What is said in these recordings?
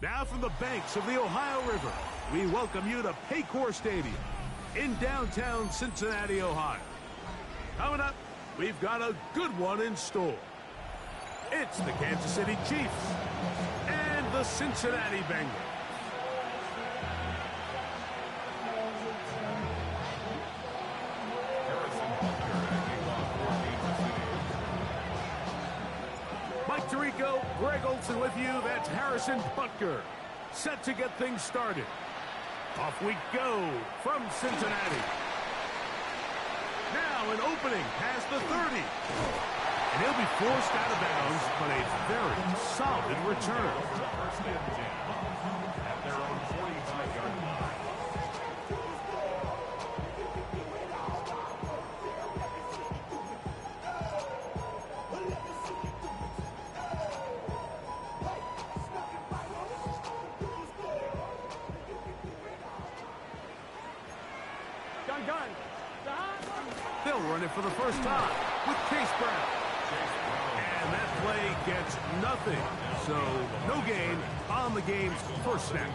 Now from the banks of the Ohio River, we welcome you to Paycor Stadium in downtown Cincinnati, Ohio. Coming up, we've got a good one in store. It's the Kansas City Chiefs and the Cincinnati Bengals. Mike Tirico, Greg Olson with you. That's Harrison Butker, set to get things started. Off we go from Cincinnati. Now an opening past the 30. And he'll be forced out of bounds, but a very solid return. First and 10 at their own 45-yard line. They'll run it for the first time with Chase Brown. And that play gets nothing. So no gain on the game's first snap.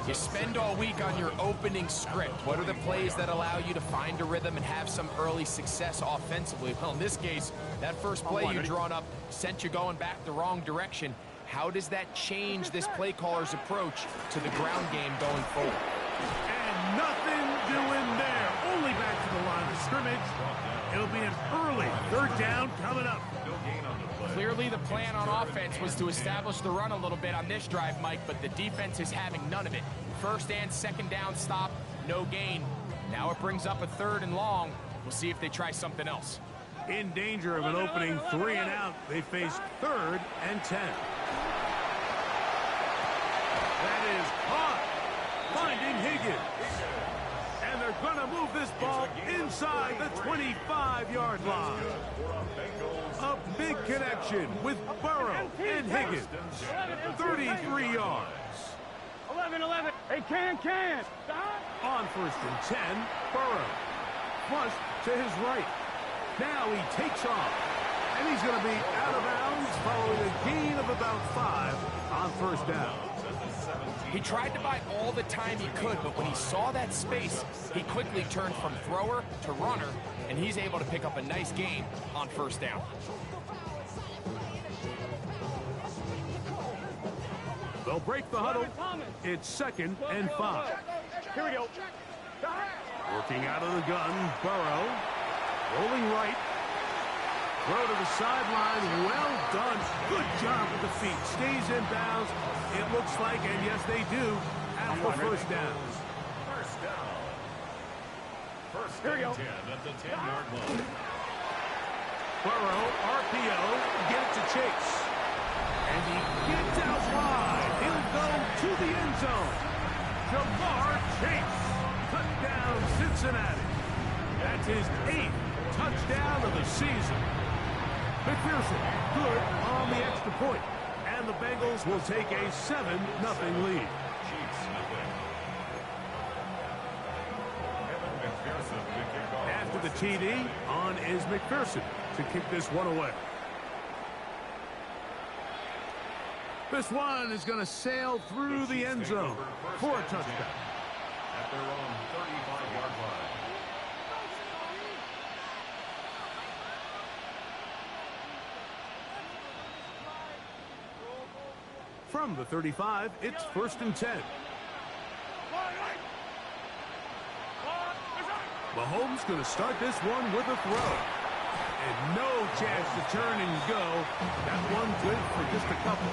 You spend all week on your opening script. What are the plays that allow you to find a rhythm and have some early success offensively? Well, in this case, that first play you drawn up sent you going back the wrong direction. How does that change this play caller's approach to the ground game going forward? And nothing doing there. Only back to the line of scrimmage. It'll be an early third down coming up. Clearly the plan on offense was to establish the run a little bit on this drive, Mike, but the defense is having none of it. First and second down stop, no gain. Now it brings up a third and long. We'll see if they try something else. In danger of an opening 3 and out, they face 3rd and 10. That is caught. Finding Higgins. And they're going to move this ball inside the 25-yard line. A big connection with Burrow and Higgins. 33 yards. 11. Hey, can. On first and 10, Burrow. Flush to his right. Now he takes off. And he's going to be out of bounds following a gain of about 5 on first down. He tried to buy all the time he could, but when he saw that space, he quickly turned from thrower to runner, and he's able to pick up a nice gain on first down. They'll break the huddle. It's 2nd and 5. Here we go. Working out of the gun, Burrow. Rolling right. Throw to the sideline. Well done. Good job with the feet. Stays in bounds. It looks like, and yes, they do, have the first down. First down. First Here we go. 10 at the 10-yard line. Burrow, RPO, get it to Chase. And he gets out wide. He'll go to the end zone. Jamar Chase. Touchdown, Cincinnati. That's his 8th touchdown of the season. McPherson, good on the extra point. And the Bengals will take a 7-0 lead. After the TD, on is McPherson to kick this one away. This one is going to sail through the end zone for a touchdown. At their own 35-yard line. From the 35, it's 1st and 10. Mahomes going to start this one with a throw. And no chance to turn and go. That one good for just a couple.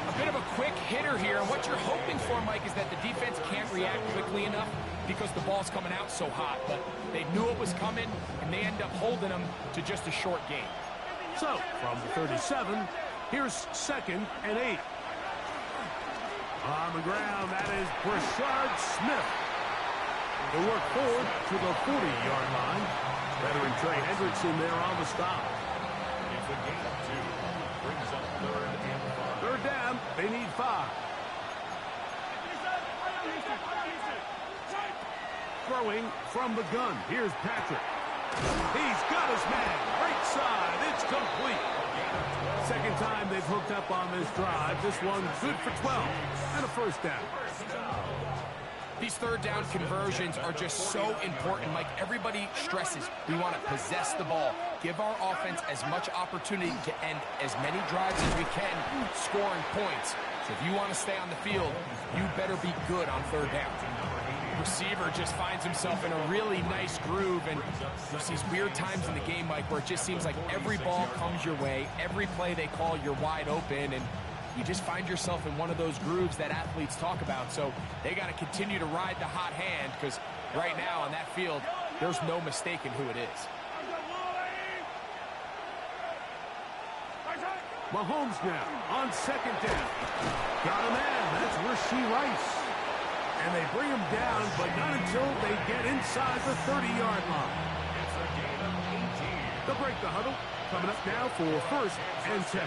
A bit of a quick hitter here, and what you're hoping for, Mike, is that the defense can't react quickly enough because the ball's coming out so hot. But they knew it was coming, and they end up holding them to just a short gain. So, from the 37, here's 2nd and 8. On the ground, that is Brashard Smith. He'll work forward to the 40-yard line. Veteran Trey Hendrickson there on the stop. It's a gain of 2. Brings up 3rd and 5. Third down, they need 5. Throwing from the gun. Here's Patrick. He's got his man. Right side. It's complete. 2nd Second time they've hooked up on this drive. This one good for 12 and a first down. These third down conversions are just so important. Mike, everybody stresses we want to possess the ball, give our offense as much opportunity to end as many drives as we can, scoring points. So if you want to stay on the field, you better be good on third down. Receiver just finds himself in a really nice groove, and there's these weird times in the game, Mike, where it just seems like every ball comes your way, every play they call, you're wide open, and you just find yourself in one of those grooves that athletes talk about. So they got to continue to ride the hot hand, because right now on that field, there's no mistaking who it is. Mahomes now on second down. Got a man. That's Rashee Rice. And they bring him down, but not until they get inside the 30-yard line. They'll break the huddle. Coming up now for first and 10.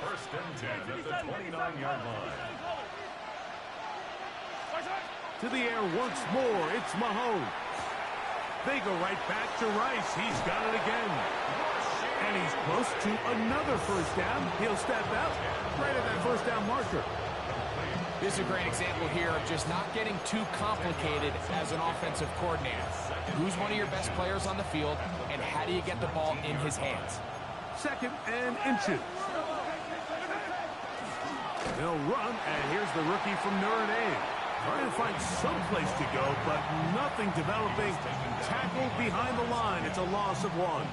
First and 10 at the 29-yard line. To the air once more, it's Mahomes. They go right back to Rice. He's got it again. And he's close to another first down. He'll step out right at that first down marker. This is a great example here of just not getting too complicated as an offensive coordinator. Who's one of your best players on the field, and how do you get the ball in his hands? Second and inches. They'll run, and here's the rookie from Notre Dame. Trying to find some place to go, but nothing developing. Tackle behind the line. It's a loss of 1.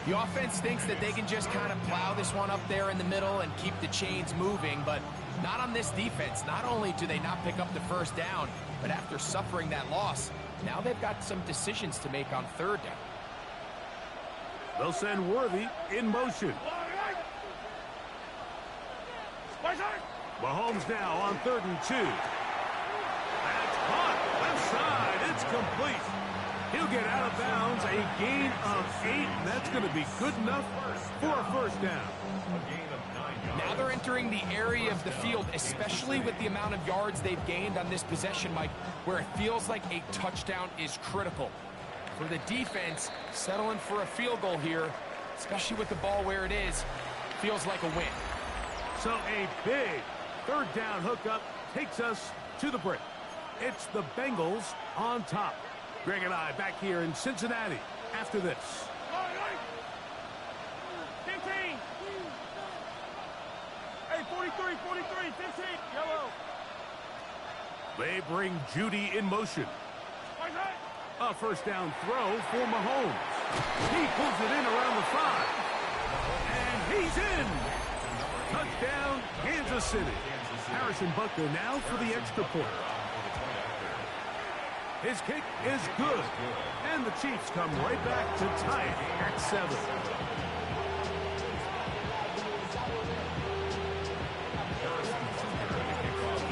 The offense thinks that they can just kind of plow this one up there in the middle and keep the chains moving, but not on this defense. Not only do they not pick up the first down, but after suffering that loss, now they've got some decisions to make on third down. They'll send Worthy in motion. Mahomes now on 3rd and 2. That's caught. Left side. It's complete. He'll get out of bounds. A gain of 8. And that's going to be good enough for a first down. Now they're entering the area of the field, especially with the amount of yards they've gained on this possession, Mike, where it feels like a touchdown is critical. For the defense, settling for a field goal here, especially with the ball where it is, feels like a win. So a big third down hookup takes us to the break. It's the Bengals on top. Greg and I back here in Cincinnati after this. 15. Hey, 43, 15. Yellow. They bring Judy in motion. A first down throw for Mahomes. He pulls it in around the 5. And he's in. Touchdown, Kansas City. Harrison Butker now for the extra point. His kick is good. And the Chiefs come right back to tie it at 7.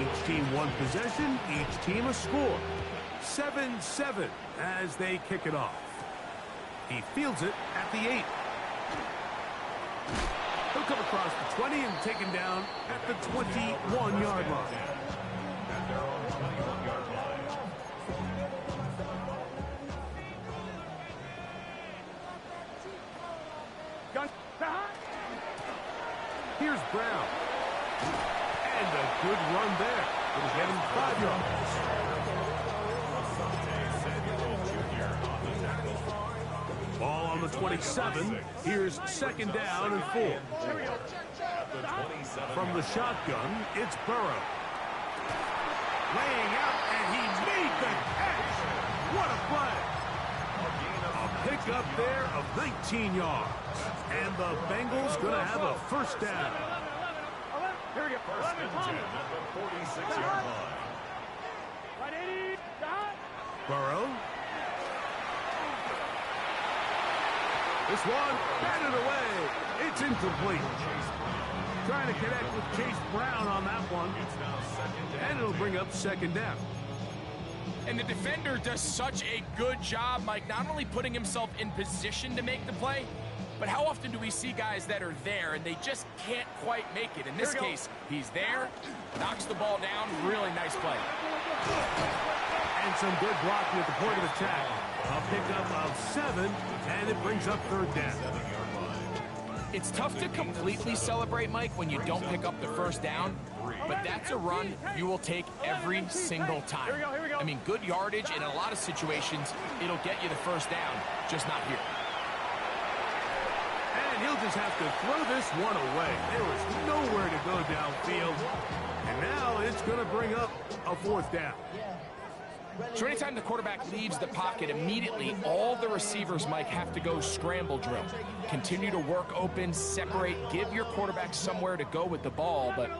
Each team one possession, each team a score. 7-7 as they kick it off. He fields it at the 8. He'll come across the 20 and taken down at the 21-yard line. Here's Brown. And a good run there. It'll get him 5 yards. Ball on the 27. Here's second down and 4. From the shotgun, it's Burrow. Laying out, and he made the catch. What a play. A pickup there of 19 yards. And the Bengals going to have a first down. Here we go. First and 10 at the 46-yard line. Right 80. Burrow. This one batted away. It's incomplete. Trying to connect with Chase Brown on that one. And it'll bring up second down. And the defender does such a good job, Mike, not only putting himself in position to make the play, but how often do we see guys that are there and they just can't quite make it? In this case, he's there, knocks the ball down, really nice play. And some good blocking at the point of attack. A pickup of 7, And it brings up third down. It's tough to completely celebrate, Mike, when you don't pick up the first down, but that's a run you will take every single time. Here we go. I mean, good yardage, and in a lot of situations, it'll get you the first down, just not here. And he'll just have to throw this one away. There was nowhere to go downfield. And now it's going to bring up a fourth down. So anytime the quarterback leaves the pocket, immediately all the receivers, Mike, have to go scramble drill. Continue to work open, separate, give your quarterback somewhere to go with the ball, but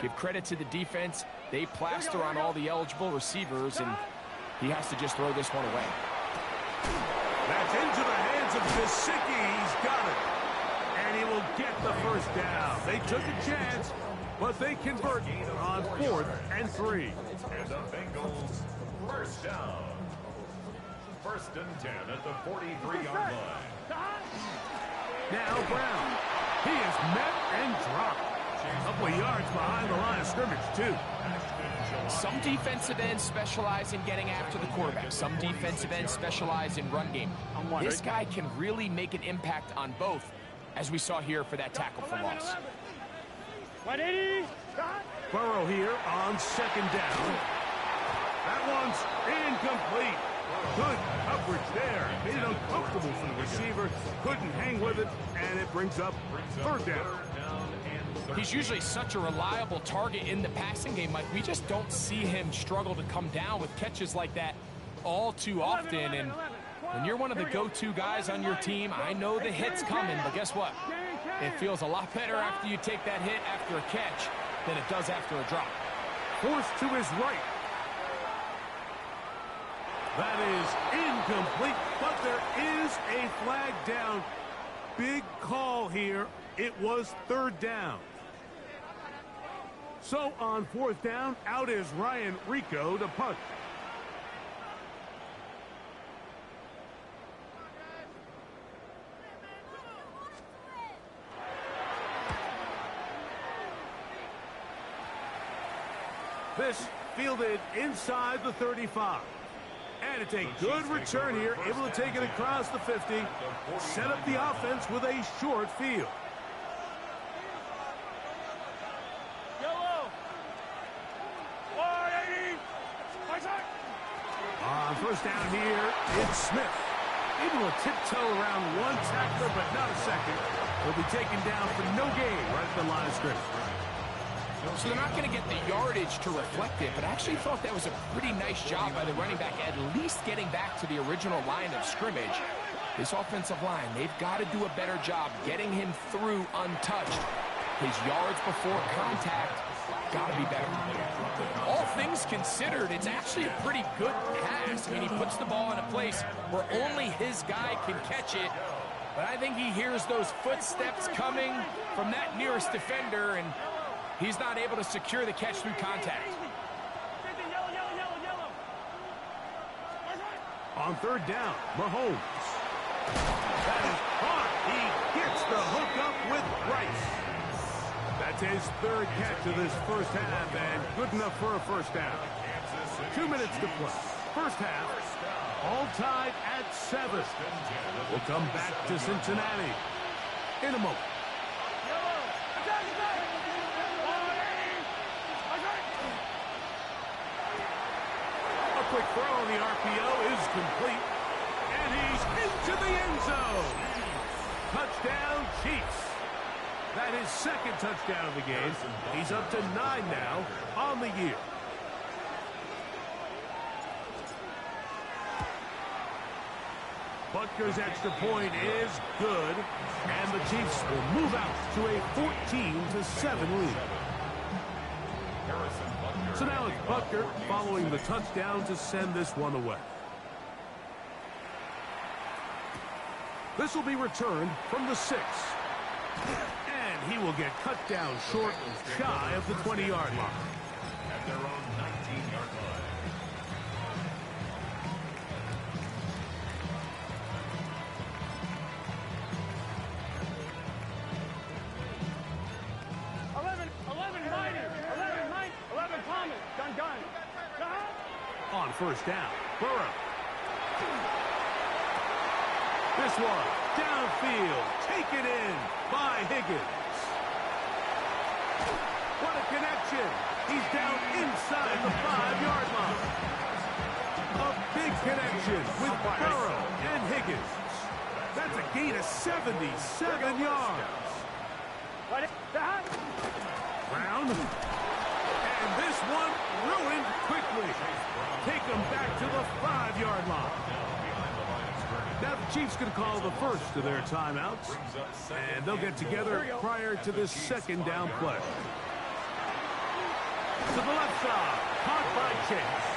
give credit to the defense. They plaster on all the eligible receivers, and he has to just throw this one away. That's into the hands of Gesicki. He's got it. And he will get the first down. They took a chance, but they convert on 4th and 3. And the Bengals, first down. 1st and 10 at the 43-yard line. Now Brown. He is met and dropped. A couple of yards behind the line of scrimmage, too. Some defensive ends specialize in getting after the quarterback. Some defensive ends specialize in run game. This guy can really make an impact on both, as we saw here for that tackle for loss. 180. Burrow here on 2nd down. That one's incomplete. Good coverage there. Made it uncomfortable for the receiver. Couldn't hang with it, and it brings up 3rd down. He's usually such a reliable target in the passing game, Mike. We just don't see him struggle to come down with catches like that all too often. And when you're one of the go-to guys on your team, I know the hit's coming, but guess what? It feels a lot better after you take that hit after a catch than it does after a drop. Forced to his right. That is incomplete, but there is a flag down. Big call here. It was 3rd down. So on 4th down, out is Ryan Rico to punt. This fielded inside the 35. And it's a good return here, able to take it across the 50, set up the offense with a short field. Yellow. 180. On 1st down here, it's Smith. Able to tiptoe around one tackler, but not a second. He'll be taken down for no gain right at the line of scrimmage. So they're not going to get the yardage to reflect it, but I actually thought that was a pretty nice job by the running back, at least getting back to the original line of scrimmage. This offensive line, they've got to do a better job getting him through untouched. His yards before contact got to be better. All things considered, it's actually a pretty good pass. I mean, he puts the ball in a place where only his guy can catch it, but I think he hears those footsteps coming from that nearest defender, and he's not able to secure the catch through contact. On 3rd down, Mahomes. That is caught. He gets the hook up with Rice. That's his 3rd catch of this first half, and good enough for a first down. 2 minutes to play. First half, all tied at 7. We'll come back to Cincinnati in a moment. Quick throw on the RPO is complete, and he's into the end zone. Touchdown, Chiefs. That is 2nd touchdown of the game. He's up to 9 now on the year. Butker's extra point is good, and the Chiefs will move out to a 14-7 lead. So now it's Butker following the touchdown to send this one away. This will be returned from the 6. And he will get cut down short, shy of the 20-yard line. At their own 19-yard line. On 1st down, Burrow. This one, downfield, taken in by Higgins. What a connection. He's down inside the 5-yard line. A big connection with Burrow and Higgins. That's a gain of 77 yards. Brown. And this one ruined quickly. Take him back to the 5-yard line. Now the Chiefs going to call the first of their timeouts. And they'll get together prior to this second down play. To the left side, caught by Chase.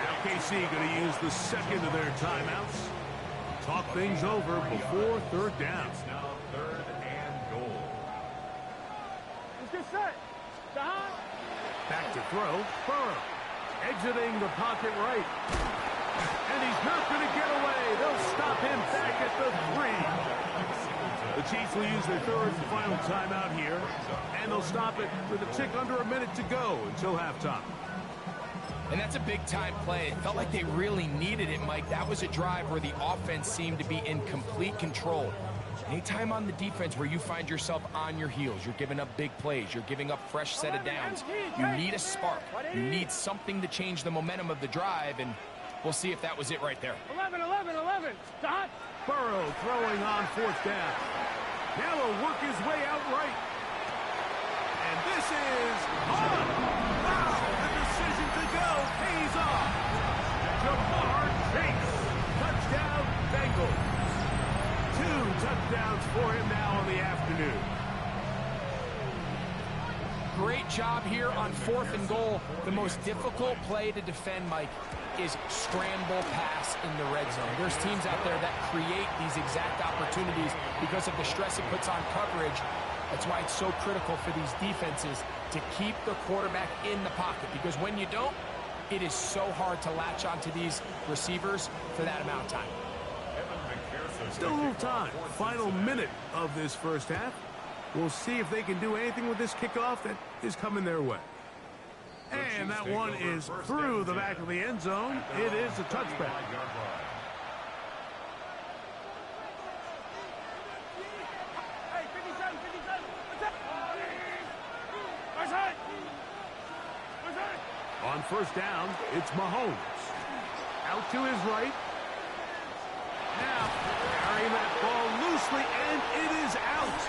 Now KC going to use the second of their timeouts. Talk things over before third down. It's now 3rd and goal. Let's get set. Back to throw, Burrow. Exiting the pocket right. And he's not going to get away. They'll stop him back at the 3. The Chiefs will use their third and final timeout here. And they'll stop it with a tick under a minute to go until halftime. And that's a big-time play. It felt like they really needed it, Mike. That was a drive where the offense seemed to be in complete control. Anytime on the defense where you find yourself on your heels, you're giving up big plays, you're giving up fresh set of downs, you need a spark. You need something to change the momentum of the drive, and we'll see if that was it right there. 11. Dot. Burrow throwing on 4th down. Now he'll work his way out right. And this is on. Wow, the decision to go pays off. Jamar Chase. Touchdown, Bengals. 2 touchdowns for him now in the afternoon. Great job here on 4th and goal. The most difficult play to defend, Mike, is scramble pass in the red zone. There's teams out there that create these exact opportunities because of the stress it puts on coverage. That's why it's so critical for these defenses to keep the quarterback in the pocket, because when you don't, it is so hard to latch onto these receivers for that amount of time. Still a little time. Final minute of this first half. We'll see if they can do anything with this kickoff that is coming their way. And that one is through the back of the end zone. It is a touchback. Hey, 57. On first down, it's Mahomes. Out to his right. Now, carrying that ball loosely, and it is out.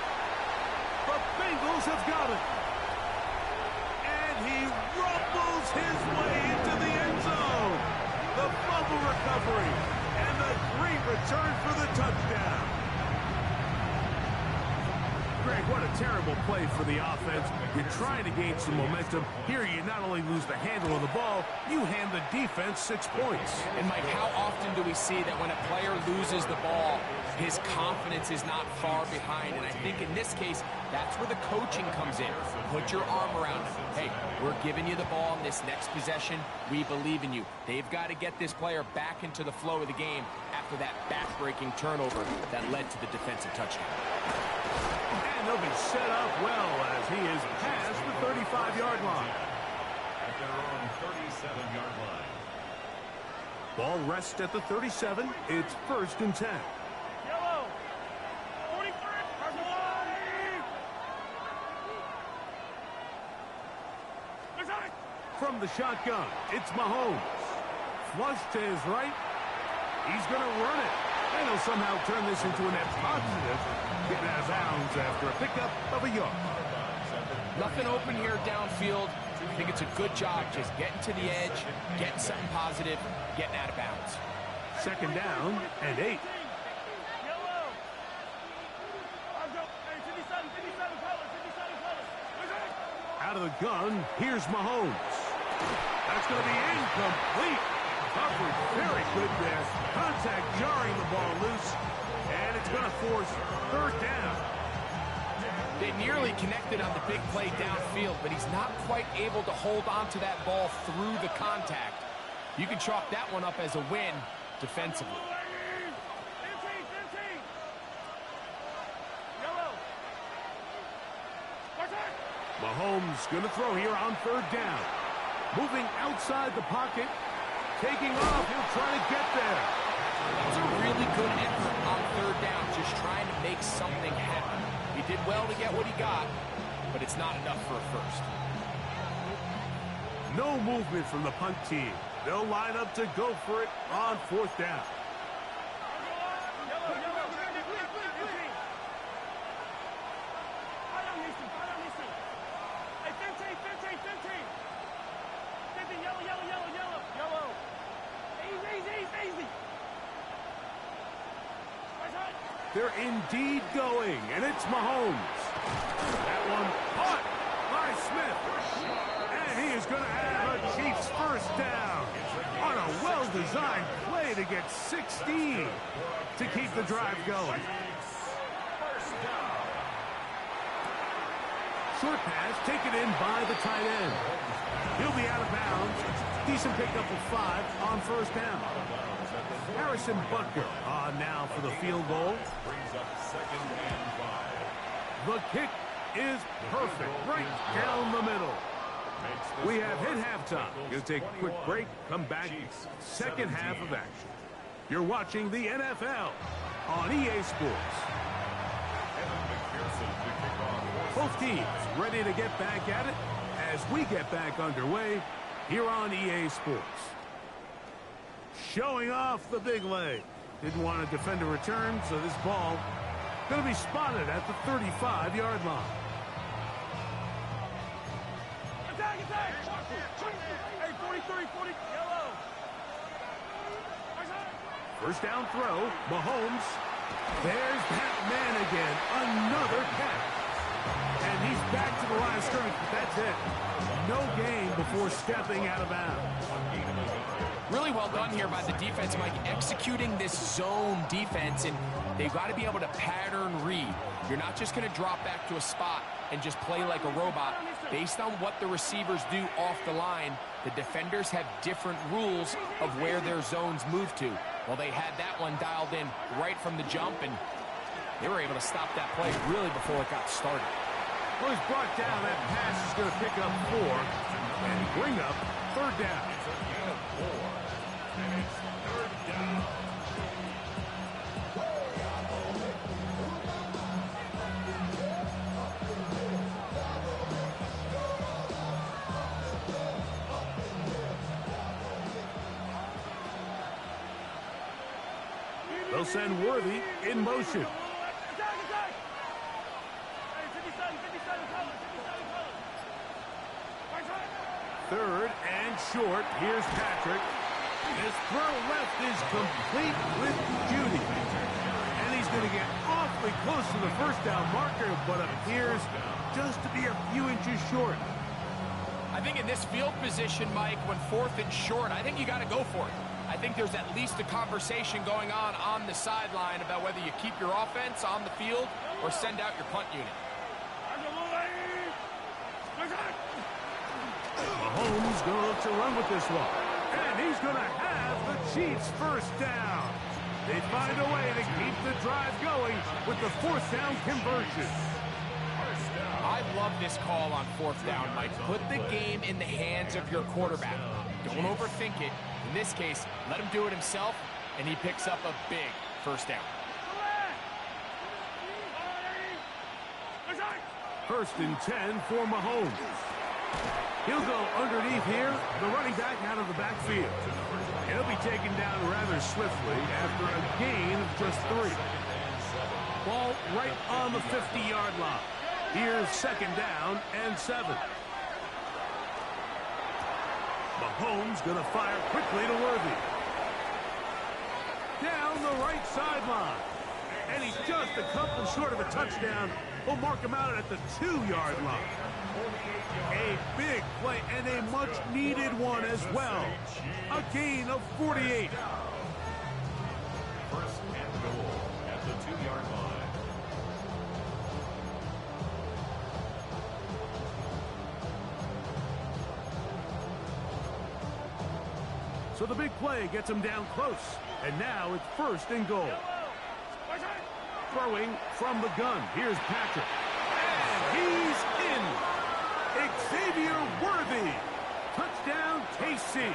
The Bengals have got it. And he rumbles his way into the end zone. The fumble recovery, and the great return for the touchdown. Greg, what a terrible play for the offense. You're trying to gain some momentum. Here you not only lose the handle of the ball, you hand the defense 6 points. And Mike, how often do we see that when a player loses the ball, his confidence is not far behind? And I think in this case, that's where the coaching comes in. Put your arm around him. Hey, we're giving you the ball in this next possession. We believe in you. They've got to get this player back into the flow of the game after that back-breaking turnover that led to the defensive touchdown. And they'll be set up well as he is past the 35-yard line. At their own 37-yard line. Ball rests at the 37. It's 1st and 10. Yellow. 43. From the shotgun, it's Mahomes. Flush to his right. He's going to run it. And he'll somehow turn this into a net positive. Getting out of bounds after a pickup of a yard. Nothing open here downfield. I think it's a good job just getting to the edge, getting something positive, getting out of bounds. 2nd down and 8. Out of the gun, here's Mahomes. That's going to be incomplete. Coverage very good there. Contact jarring the ball loose. And it's going to force 3rd down. They nearly connected on the big play downfield, but he's not quite able to hold on to that ball through the contact. You can chalk that one up as a win defensively. Mahomes going to throw here on 3rd down. Moving outside the pocket. Taking off. He'll try to get there. That was a really good effort on third down, just trying to make something happen. He did well to get what he got, but it's not enough for a first. No movement from the punt team. They'll line up to go for it on fourth down. They're indeed going, and it's Mahomes. That one caught by Smith. And he is going to have a Chiefs first down on a well-designed play to get 16 to keep the drive going. Short pass taken in by the tight end. He'll be out of bounds. Decent pickup of 5 on first down. Harrison Butker on now for the field goal. The kick is perfect, right down the middle. We have hit halftime. Going to take a quick break, come back, second half of action. You're watching the NFL on EA Sports. Both teams ready to get back at it as we get back underway here on EA Sports. Showing off the big leg. Didn't want to defend a return, so this ball going to be spotted at the 35-yard line. Attack! Hey, 43, 40, yellow. First down throw, Mahomes. There's that man again, another catch. And he's back to the line of scrimmage, but that's it. No gain before stepping out of bounds. Really well done here by the defense, Mike, executing this zone defense, and they've got to be able to pattern read. You're not just going to drop back to a spot and just play like a robot. Based on what the receivers do off the line, the defenders have different rules of where their zones move to. Well, they had that one dialed in right from the jump, and they were able to stop that play really before it got started. Well, he's brought down. That pass is going to pick up 4 and bring up third down. And it's third down. They'll send Worthy in motion. Third and short. Here's Patrick. His throw left is complete with Judy. And he's going to get awfully close to the first down marker, but appears just to be a few inches short. I think in this field position, Mike, when fourth and short, I think you got to go for it. I think there's at least a conversation going on the sideline about whether you keep your offense on the field or send out your punt unit. Mahomes going to look to run with this one. And he's going to have the Chiefs first down. They find a way to keep the drive going with the fourth down conversion. I love this call on fourth down, Mike. Put the game in the hands of your quarterback. Don't overthink it. In this case, let him do it himself, and he picks up a big first down. First and 10 for Mahomes. He'll go underneath here, the running back out of the backfield. He'll be taken down rather swiftly after a gain of just 3. Ball right on the 50-yard line. Here's second down and 7. Mahomes going to fire quickly to Worthy. Down the right sideline. And he's just a couple short of a touchdown. We'll mark him out at the 2-yard line. A big play and a much-needed one as well. A gain of 48. First and goal at the 2-yard line. So the big play gets him down close. And now it's first and goal. Throwing from the gun. Here's Patrick. And he's in. Xavier Worthy. Touchdown, KC.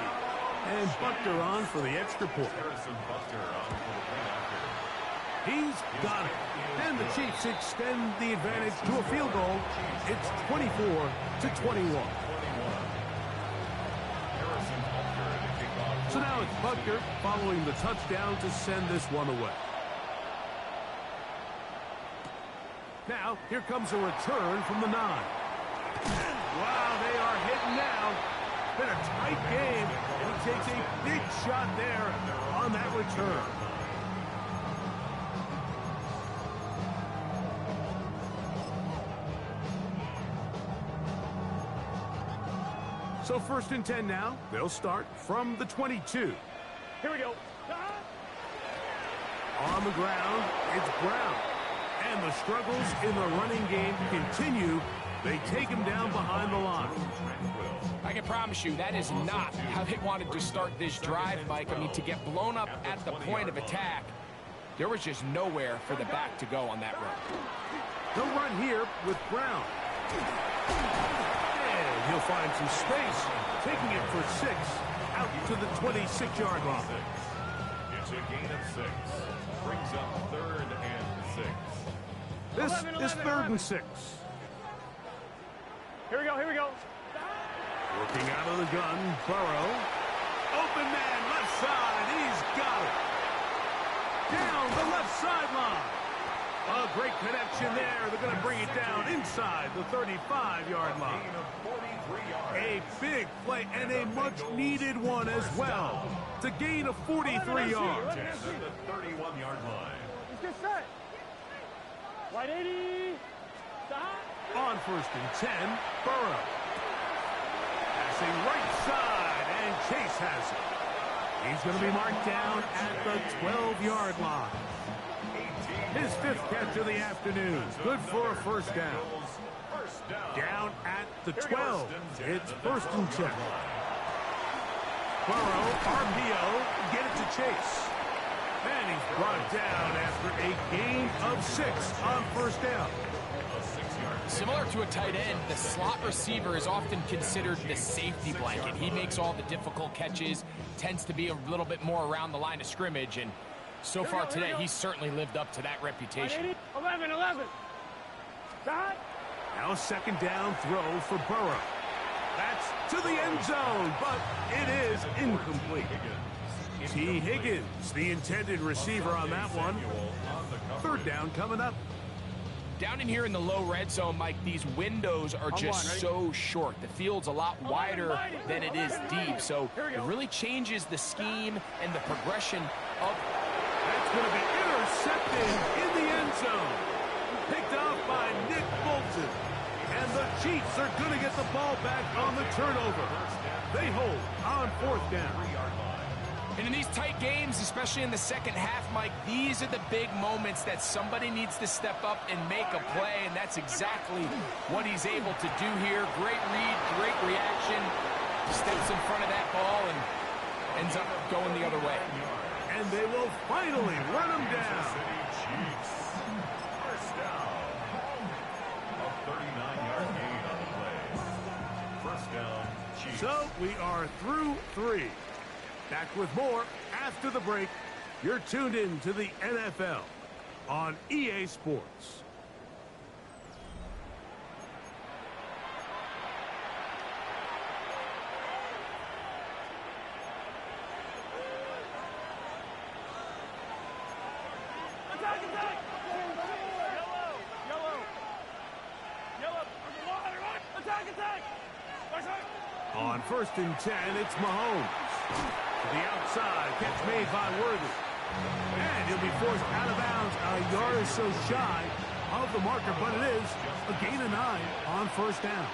And Butker on for the extra point. Harrison Butker on for the point after. He's got it. And the Chiefs extend the advantage to a field goal. It's 24-21. So now it's Butker following the touchdown to send this one away. Now, here comes a return from the 9. Wow, they are hitting now. Been a tight game, and he takes a big shot there on that return. So 1st and 10 now. They'll start from the 22. Here we go. On the ground, it's Brown. And the struggles in the running game continue. They take him down behind the line. I can promise you that is not how they wanted to start this drive, Mike. I mean, to get blown up at the point of attack, there was just nowhere for the back to go on that run. They'll run here with Brown. And he'll find some space, taking it for 6 out to the 26-yard line. It's a gain of 6. Brings up 3rd and 6. This is 3rd and 6. Here we go, here we go. Working out of the gun, Burrow. Open man, left side, he's got it. Down the left sideline. A great connection there. They're going to bring it down inside the 35-yard line. A big play and a much-needed one as well. To gain of 43 yards. The 31-yard line. Let's get set. Right 80. Stop. On 1st and 10, Burrow. Passing right side, and Chase has it. He's going to be marked down at the 12-yard line. His 5th catch of the afternoon. Good for a 1st down. Down at the 12. It's 1st and 10. Burrow, RPO, get it to Chase. And he's brought down after a gain of 6 on 1st down. Similar to a tight end, the slot receiver is often considered the safety blanket. He makes all the difficult catches, tends to be a little bit more around the line of scrimmage, and so far today, he's certainly lived up to that reputation. 11. Stop. Now a 2nd down throw for Burrow. That's to the end zone, but it is incomplete. T. Higgins, the intended receiver on that one. 3rd down coming up. Down in here in the low red zone, Mike, these windows are just so short. The field's a lot wider than it is deep, so it really changes the scheme and the progression of... That's going to be intercepted in the end zone. Picked off by Nick Bolton. And the Chiefs are going to get the ball back on the turnover. They hold on 4th down. And in these tight games, especially in the second half, Mike, these are the big moments that somebody needs to step up and make a play, and that's exactly what he's able to do here. Great read, great reaction. Steps in front of that ball and ends up going the other way. And they will finally run him down. First down. A 39-yard gain on the play. 1st down, Chiefs. So we are through 3. Back with more after the break. You're tuned in to the NFL on EA Sports. On 1st and 10, it's Mahomes. To the outside, catch made by Worthy. And he'll be forced out of bounds a yard or so shy of the marker, but it is a gain of 9 on 1st down.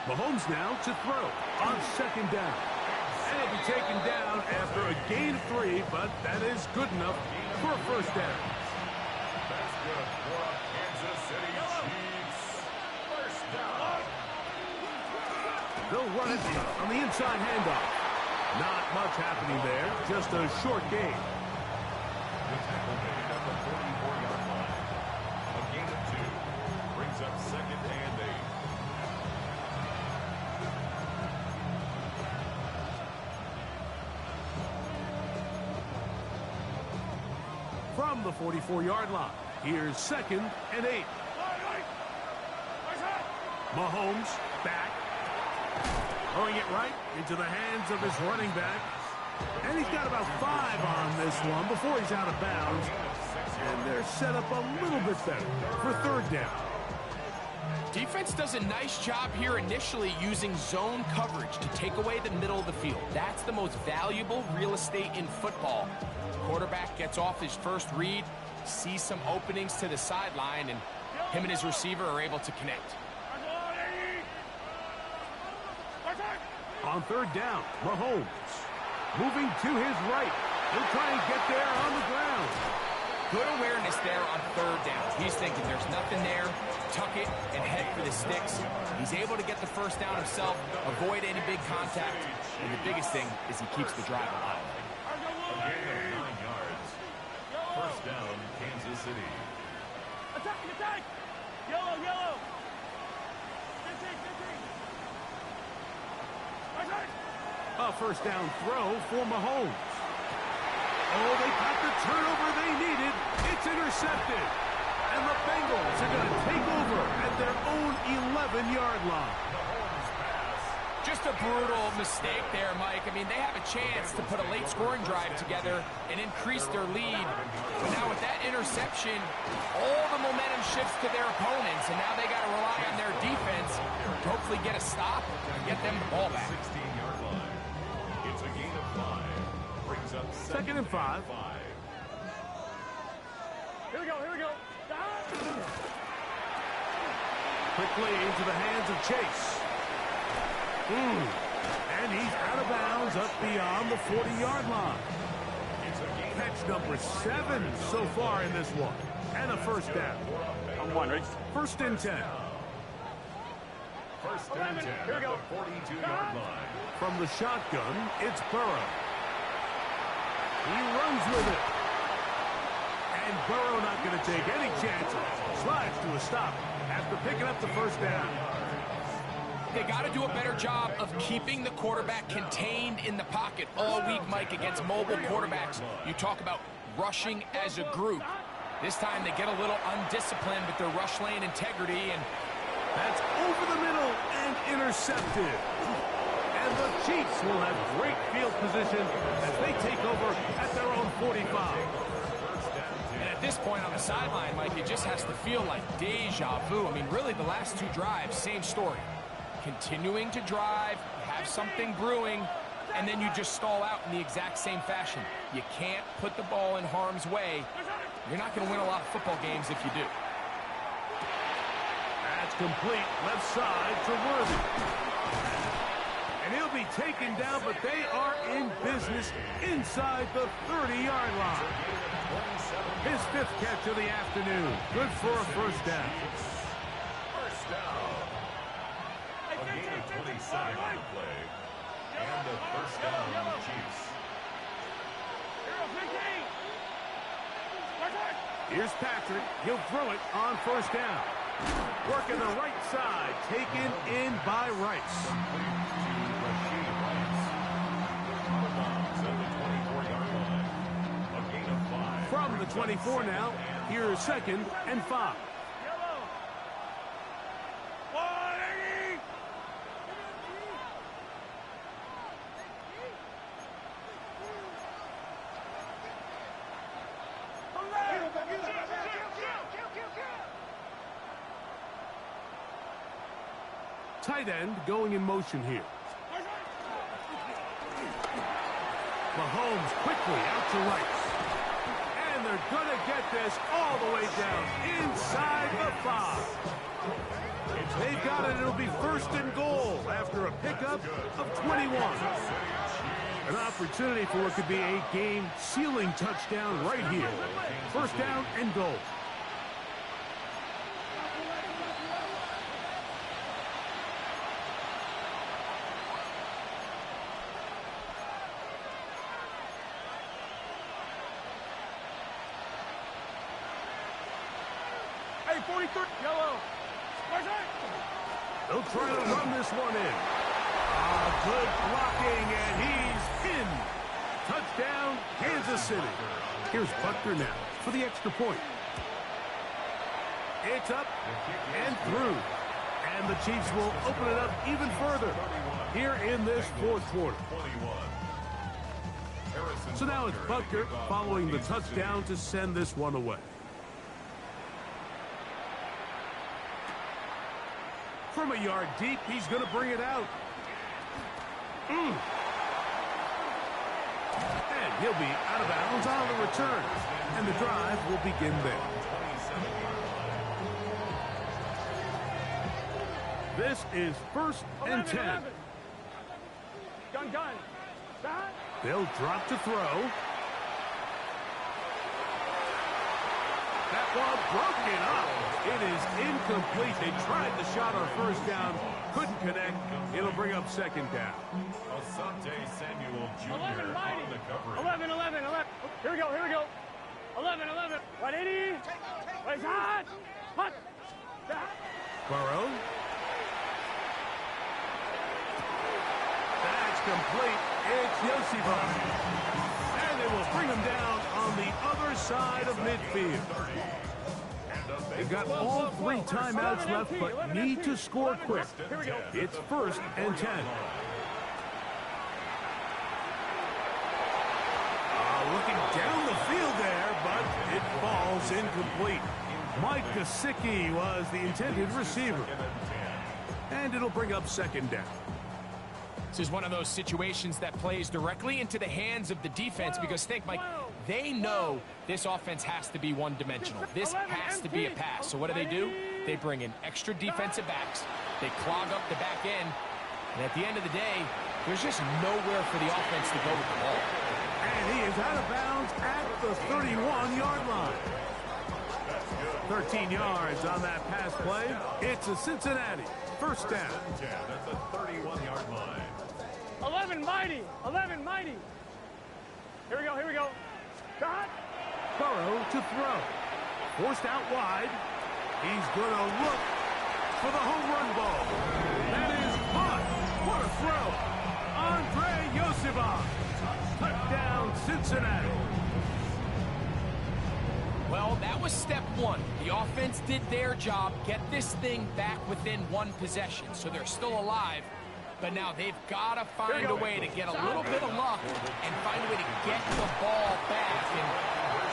Mahomes now to throw on 2nd down. And he'll be taken down after a gain of 3, but that is good enough for a 1st down. That's good for a Kansas City Chiefs. 1st down. They'll run it on the inside handoff. Not much happening there. Just a short game. The tackle made at the 44-yard line. A gain of 2 brings up 2nd and 8. From the 44-yard line, here's 2nd and 8. Mahomes back. Throwing it right into the hands of his running back. And he's got about 5 on this one before he's out of bounds. And they're set up a little bit better for 3rd down. Defense does a nice job here initially using zone coverage to take away the middle of the field. That's the most valuable real estate in football. Quarterback gets off his first read, sees some openings to the sideline, and him and his receiver are able to connect. On 3rd down, Mahomes moving to his right. He'll try and get there on the ground. Good awareness there on 3rd down. He's thinking there's nothing there, tuck it, and head for the sticks. He's able to get the 1st down himself, avoid any big contact, and the biggest thing is he keeps the drive alive. A gain of 9 yards. 1st down, Kansas City. Attack, attack! Yellow, yellow! A 1st down throw for Mahomes. Oh, they got the turnover they needed. It's intercepted. And the Bengals are going to take over at their own 11-yard line. Just a brutal mistake there, Mike. I mean, they have a chance to put a late scoring drive together and increase their lead. But now with that interception, all the momentum shifts to their opponents, and now they got to rely on their defense to hopefully get a stop and get them the ball back. 16-yard line. It's a gain of 5. Brings up 2nd and 5. Here we go, here we go. Quickly into the hands of Chase. And he's out of bounds up beyond the 40-yard line. Catch number 7 so far in this one. And a 1st down. On 1, ready? 1st and 10. 1st and 10 Here we go. at the 42-yard line. From the shotgun, it's Burrow. He runs with it. And Burrow not going to take any chances. Slides to a stop after picking up the 1st down. They got to do a better job of keeping the quarterback contained in the pocket all week, Mike, against mobile quarterbacks. You talk about rushing as a group. This time they get a little undisciplined with their rush lane integrity, and that's over the middle and intercepted. And the Chiefs will have great field position as they take over at their own 45. And at this point on the sideline, Mike, it just has to feel like deja vu. I mean, really, the last 2 drives, same story. Continuing to drive, have something brewing, and then you just stall out in the exact same fashion. You can't put the ball in harm's way. You're not going to win a lot of football games if you do. That's complete. Left side to Worthy. And he'll be taken down, but they are in business inside the 30-yard line. His 5th catch of the afternoon. Good for a 1st down. 1st down. A gain of 27 on the play. And a 1st down on the Chiefs. Here's Patrick. He'll throw it on 1st down. Working the right side. Taken in by Rice. From the 24 now, here's 2nd and 5. Tight end going in motion here. Mahomes quickly out to Rice. And they're going to get this all the way down inside the 5. They've got it. It'll be 1st and goal after a pickup of 21. An opportunity for what could be a game-sealing touchdown right here. 1st down and goal. 43. Yellow. Where's it? They'll try to run this one in. Good blocking, and he's in. Touchdown, Kansas City. Here's Butker now for the extra point. It's up and through. And the Chiefs will open it up even further here in this fourth quarter. So now it's Butker following the touchdown to send this one away. From a yard deep, he's going to bring it out. And he'll be out of bounds on the return. And the drive will begin there. This is 1st and 10. 11. Gun. Stop. They'll drop to throw. That ball broken up. It is incomplete. They tried the shot on first down. Couldn't connect. It'll bring up second down. Asante Samuel Jr. 11, mighty. on the coverage. 11. Here we go. 11. 180. Wait, hot. Hot. Burrow. That's complete. It's Yoshiba. And they will bring him down on the other side of midfield. They've got all 3 timeouts left, but need to score quick. It's 1st and 10. Looking down the field there, but it falls incomplete. Mike Gesicki was the intended receiver. And it'll bring up second down. This is one of those situations that plays directly into the hands of the defense because think, Mike, they know this offense has to be one-dimensional. This has to be a pass. So what do? They bring in extra defensive backs. They clog up the back end. And at the end of the day, there's just nowhere for the offense to go with the ball. And he is out of bounds at the 31-yard line. 13 yards on that pass play. It's a Cincinnati first down. That's a 31-yard line. 11 mighty. Here we go. Shot. Burrow to throw. Forced out wide. He's going to look for the home run ball. That is caught. What a throw. Andre Yoshiba. Touchdown, Cincinnati. Well, that was step 1. The offense did their job, get this thing back within 1 possession. So they're still alive. But now they've got to find a way to get a little bit of luck and find a way to get the ball back. And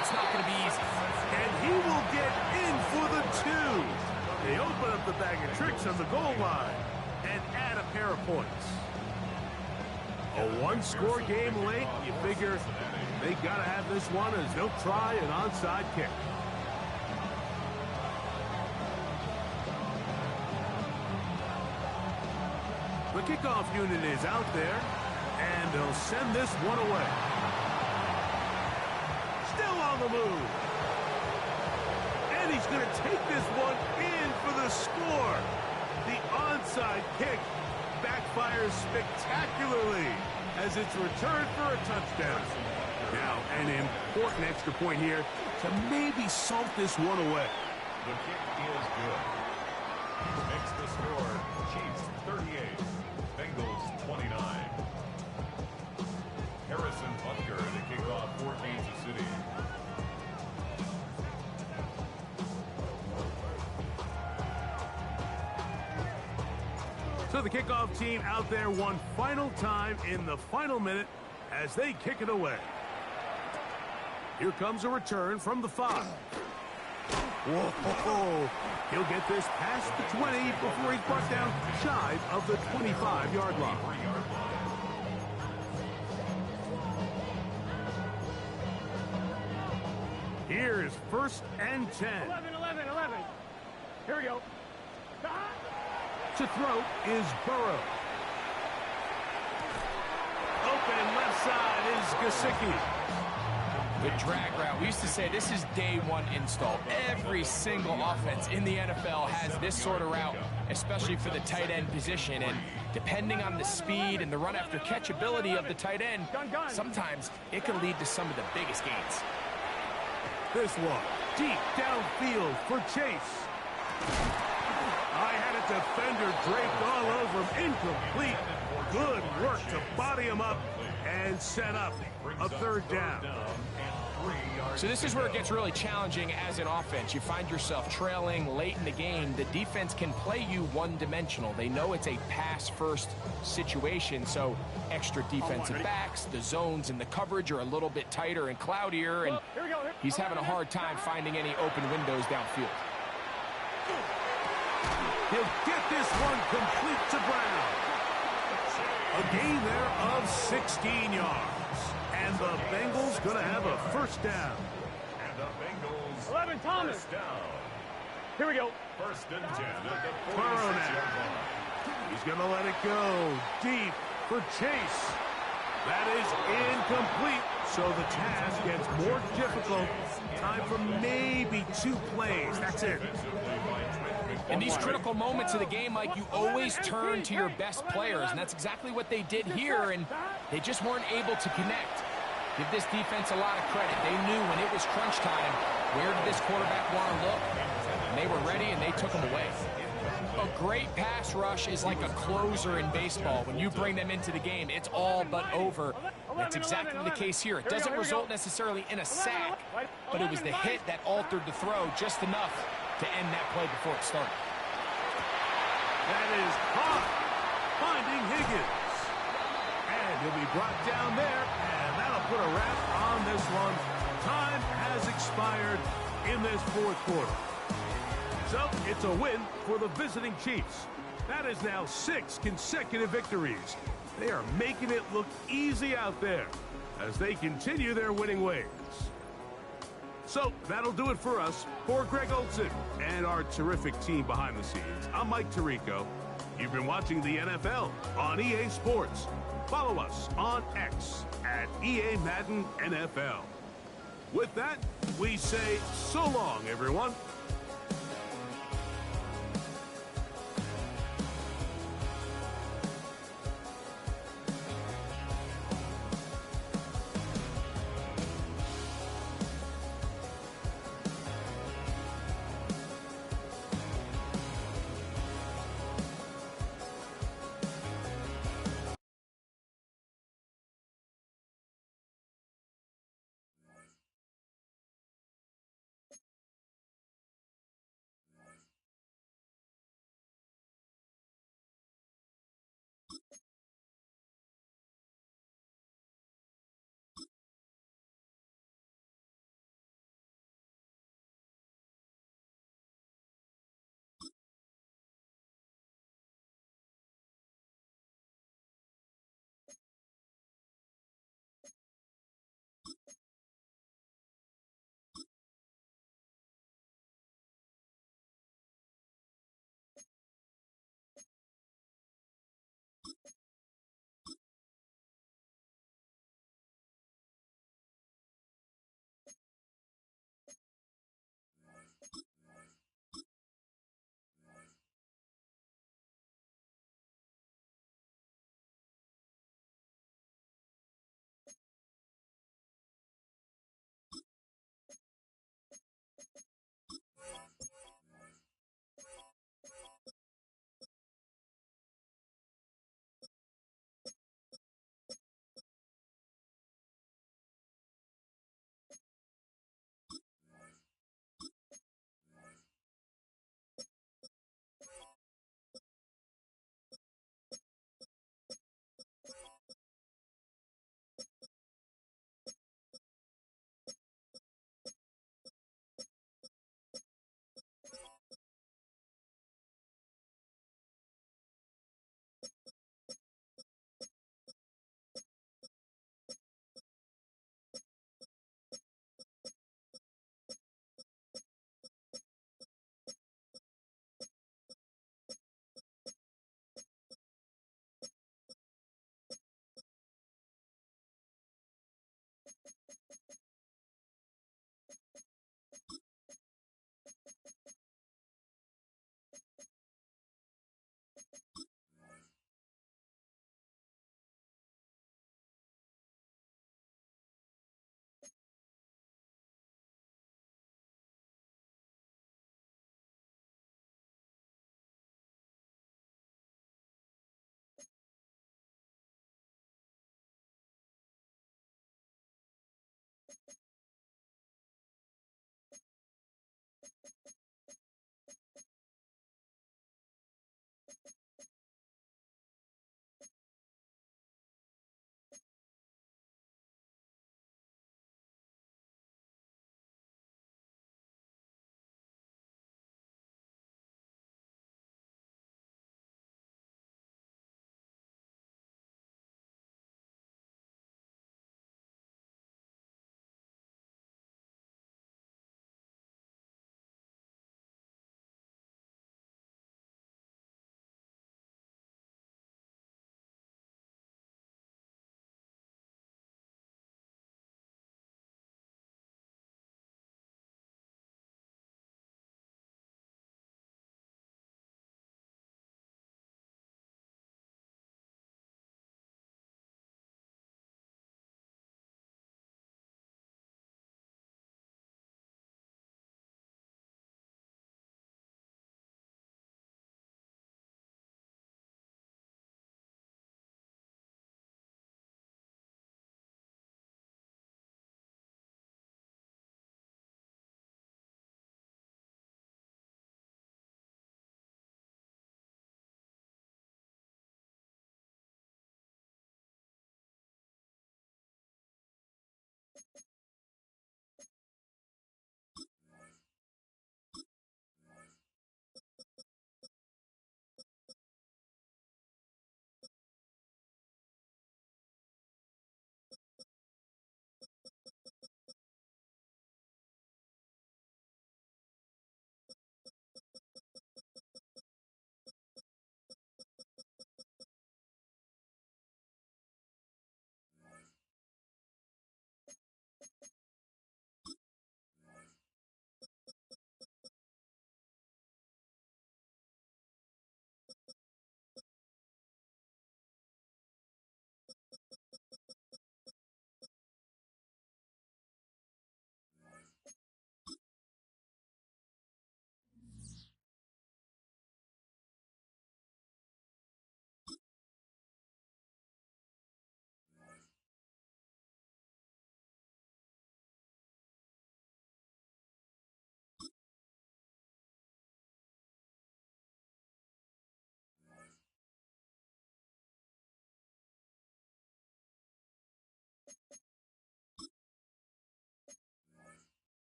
it's not going to be easy. And he will get in for the 2. They open up the bag of tricks on the goal line and add a pair of points. A 1-score game late. You figure they got to have this one as they'll try an onside kick. The kickoff unit is out there, and they'll send this one away. Still on the move. And he's going to take this one in for the score. The onside kick backfires spectacularly as it's returned for a touchdown. Now, an important extra point here to maybe salt this one away. The kick is good. Makes the score Chiefs 38, Bengals 29. Harrison Butker to kick off for Kansas City. So the kickoff team out there one final time in the final minute as they kick it away. Here comes a return from the 5. Whoa! He'll get this past the 20 before he's brought down shy of the 25-yard line. Here's 1st and 10. 11. Here we go. To throw is Burrow. Open left side is Gesicki. The drag route. We used to say this is day 1 install. Every single offense in the NFL has this sort of route, especially for the tight end position. And depending on the speed and the run after catch ability of the tight end, sometimes it can lead to some of the biggest gains. This one deep downfield for Chase. I had a defender draped all over him. Incomplete. Good work to body him up and set up a third down. So this is where it gets really challenging as an offense. You find yourself trailing late in the game. The defense can play you one-dimensional. They know it's a pass-first situation, so extra defensive backs, the zones and the coverage are a little bit tighter and cloudier, and he's having a hard time finding any open windows downfield. He'll get this one complete to Brown. A gain there of 16 yards. And the Bengals going to have a first down. And the Bengals 11, Thomas. first down. Here we go. First and 10 at the Burrow 46-yard line. He's going to let it go deep for Chase. That is incomplete. So the task gets more difficult. Time for maybe 2 plays. That's it. In these critical moments of the game, Mike, you always turn to your best players, and that's exactly what they did here, and they just weren't able to connect. Give this defense a lot of credit. They knew when it was crunch time, where did this quarterback want to look? And they were ready, and they took him away. A great pass rush is like a closer in baseball. When you bring them into the game, it's all but over. That's exactly the case here. It doesn't result necessarily in a sack, but it was the hit that altered the throw just enough to end that play before it started. That is caught, finding Higgins. And he'll be brought down there, and that'll put a wrap on this one. Time has expired in this fourth quarter. So it's a win for the visiting Chiefs. That is now 6 consecutive victories. They are making it look easy out there as they continue their winning ways. So that'll do it for us. For Greg Olson and our terrific team behind the scenes, I'm Mike Tirico. You've been watching the NFL on EA Sports. Follow us on X at EA Madden NFL. With that, we say so long, everyone.